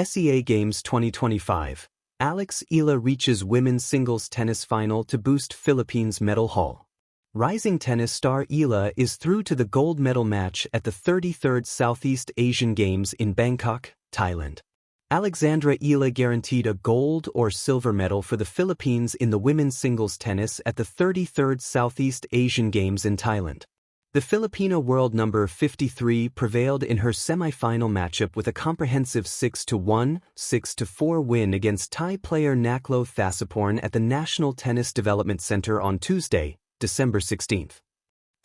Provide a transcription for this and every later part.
SEA Games 2025. Alex Eala reaches women's singles tennis final to boost Philippines medal haul. Rising tennis star Eala is through to the gold medal match at the 33rd Southeast Asian Games in Bangkok, Thailand. Alexandra Eala guaranteed a gold or silver medal for the Philippines in the women's singles tennis at the 33rd Southeast Asian Games in Thailand. The Filipino world number 53 prevailed in her semi-final matchup with a comprehensive 6-1, 6-4 win against Thai player Naklo Thasaporn at the National Tennis Development Center on Tuesday, December 16.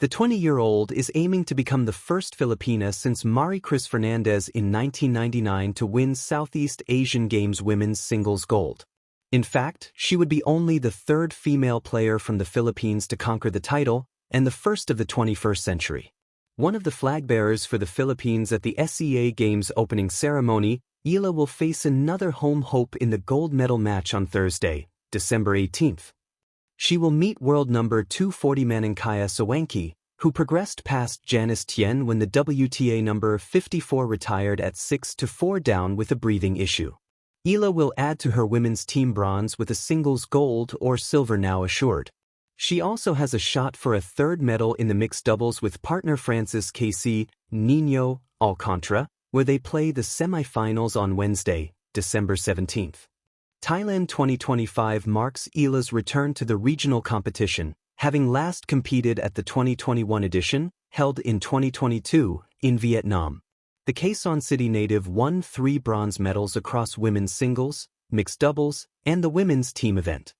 The 20-year-old is aiming to become the first Filipina since Maricris Fernandez in 1999 to win Southeast Asian Games women's singles gold. In fact, she would be only the third female player from the Philippines to conquer the title, and the first of the 21st century. One of the flag bearers for the Philippines at the SEA Games opening ceremony, Eala will face another home hope in the gold medal match on Thursday, December 18. She will meet world number 240 Manangkaya Sawanki, who progressed past Janice Tien when the WTA number 54 retired at 6-4 down with a breathing issue. Eala will add to her women's team bronze with a singles gold or silver now assured. She also has a shot for a third medal in the mixed doubles with partner Francis Casey Nino Alcantara, where they play the semi-finals on Wednesday, December 17. Thailand 2025 marks Eala's return to the regional competition, having last competed at the 2021 edition, held in 2022, in Vietnam. The Quezon City native won 3 bronze medals across women's singles, mixed doubles, and the women's team event.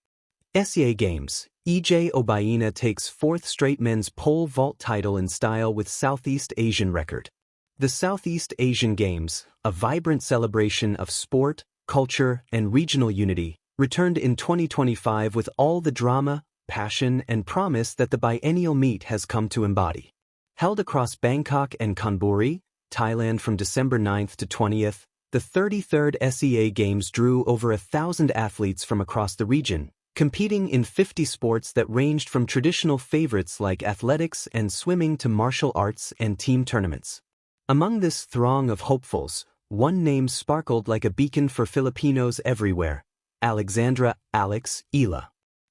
SEA Games. EJ Obaina takes 4th straight men's pole vault title in style with Southeast Asian record. The Southeast Asian Games, a vibrant celebration of sport, culture, and regional unity, returned in 2025 with all the drama, passion, and promise that the biennial meet has come to embody. Held across Bangkok and Chonburi, Thailand from December 9 to 20, the 33rd SEA Games drew over 1,000 athletes from across the region, competing in 50 sports that ranged from traditional favorites like athletics and swimming to martial arts and team tournaments. Among this throng of hopefuls, one name sparkled like a beacon for Filipinos everywhere: Alexandra Alex Eala.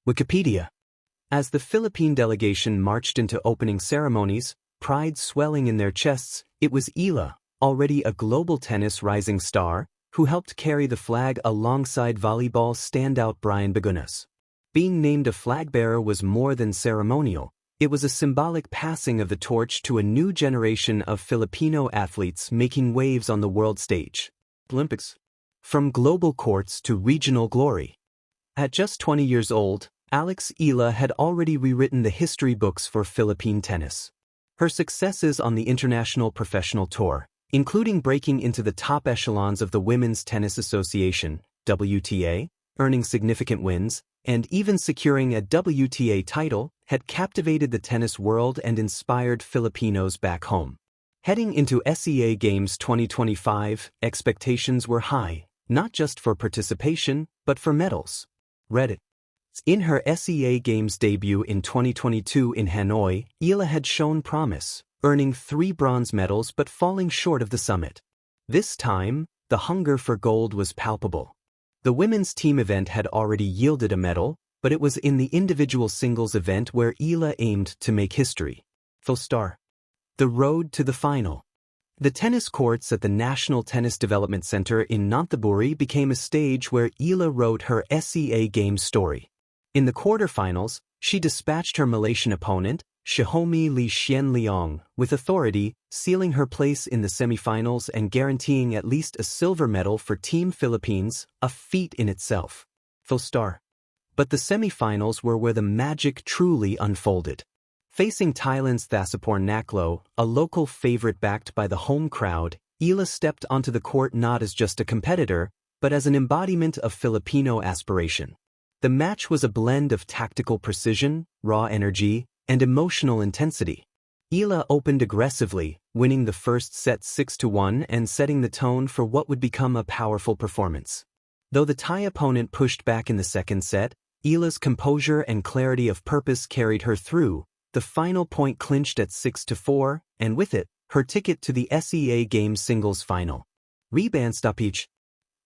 Wikipedia. As the Philippine delegation marched into opening ceremonies, pride swelling in their chests, it was Eala, already a global tennis rising star, who helped carry the flag alongside volleyball standout Brian Bagunas. Being named a flag bearer was more than ceremonial, it was a symbolic passing of the torch to a new generation of Filipino athletes making waves on the world stage. Olympics. From global courts to regional glory. At just 20 years old, Alex Eala had already rewritten the history books for Philippine tennis. Her successes on the International Professional Tour, including breaking into the top echelons of the Women's Tennis Association, WTA, earning significant wins, and even securing a WTA title, had captivated the tennis world and inspired Filipinos back home. Heading into SEA Games 2025, expectations were high, not just for participation, but for medals. Reddit. In her SEA Games debut in 2022 in Hanoi, Eala had shown promise, earning 3 bronze medals but falling short of the summit. This time, the hunger for gold was palpable. The women's team event had already yielded a medal, but it was in the individual singles event where Eala aimed to make history. Full star. The road to the final. The tennis courts at the National Tennis Development Center in Nonthaburi became a stage where Eala wrote her SEA Games story. In the quarterfinals, she dispatched her Malaysian opponent, Xiaomi Li Xianliang, with authority, sealing her place in the semifinals and guaranteeing at least a silver medal for Team Philippines, a feat in itself. Full star. But the semifinals were where the magic truly unfolded. Facing Thailand's Thasaporn Naklo, a local favorite backed by the home crowd, Eala stepped onto the court not as just a competitor, but as an embodiment of Filipino aspiration. The match was a blend of tactical precision, raw energy, and emotional intensity. Eala opened aggressively, winning the first set 6-1 and setting the tone for what would become a powerful performance. Though the Thai opponent pushed back in the second set, Eala's composure and clarity of purpose carried her through. The final point clinched at 6-4, and with it, her ticket to the SEA Games singles final. Rebound stoppage.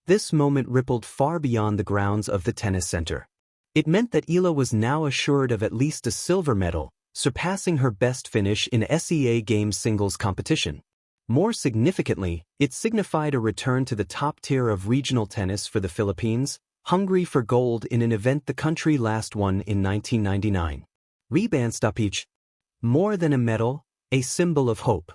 This moment rippled far beyond the grounds of the tennis center. It meant that Eala was now assured of at least a silver medal, surpassing her best finish in SEA Games singles competition. More significantly, it signified a return to the top tier of regional tennis for the Philippines, hungry for gold in an event the country last won in 1999. Rebanstapich. More than a medal, a symbol of hope.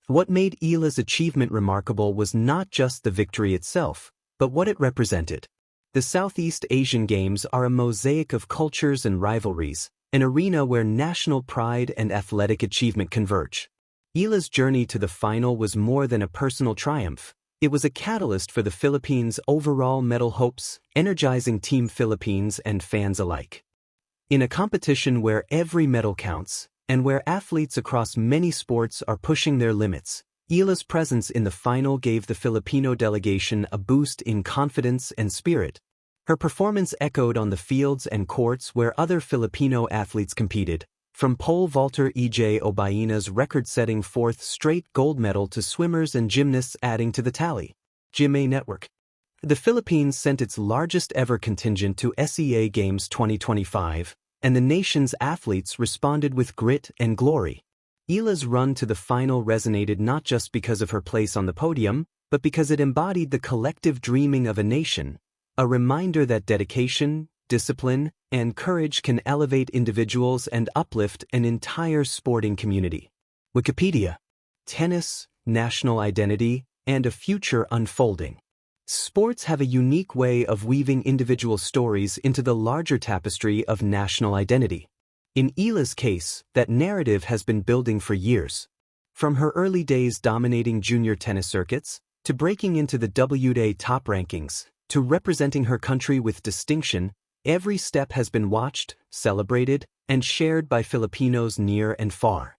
What made Eala's achievement remarkable was not just the victory itself, but what it represented. The Southeast Asian Games are a mosaic of cultures and rivalries, an arena where national pride and athletic achievement converge. Eala's journey to the final was more than a personal triumph. It was a catalyst for the Philippines' overall medal hopes, energizing Team Philippines and fans alike. In a competition where every medal counts, and where athletes across many sports are pushing their limits, Eala's presence in the final gave the Filipino delegation a boost in confidence and spirit. Her performance echoed on the fields and courts where other Filipino athletes competed, from pole vaulter EJ Obaina's record-setting fourth straight gold medal to swimmers and gymnasts adding to the tally. GMA Network. The Philippines sent its largest-ever contingent to SEA Games 2025, and the nation's athletes responded with grit and glory. Eala's run to the final resonated not just because of her place on the podium, but because it embodied the collective dreaming of a nation, a reminder that dedication, discipline, and courage can elevate individuals and uplift an entire sporting community. Wikipedia. Tennis, national identity, and a future unfolding. Sports have a unique way of weaving individual stories into the larger tapestry of national identity. In Eala's case, that narrative has been building for years. From her early days dominating junior tennis circuits, to breaking into the WTA top rankings, to representing her country with distinction, every step has been watched, celebrated, and shared by Filipinos near and far.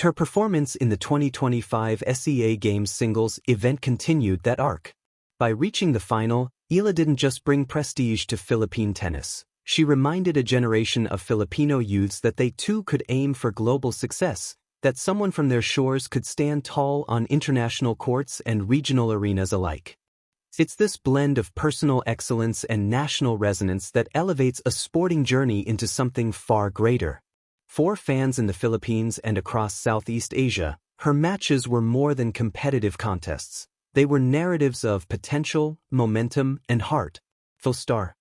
Her performance in the 2025 SEA Games singles event continued that arc. By reaching the final, Eala didn't just bring prestige to Philippine tennis. She reminded a generation of Filipino youths that they too could aim for global success, that someone from their shores could stand tall on international courts and regional arenas alike. It's this blend of personal excellence and national resonance that elevates a sporting journey into something far greater. For fans in the Philippines and across Southeast Asia, her matches were more than competitive contests. They were narratives of potential, momentum, and heart. Full star.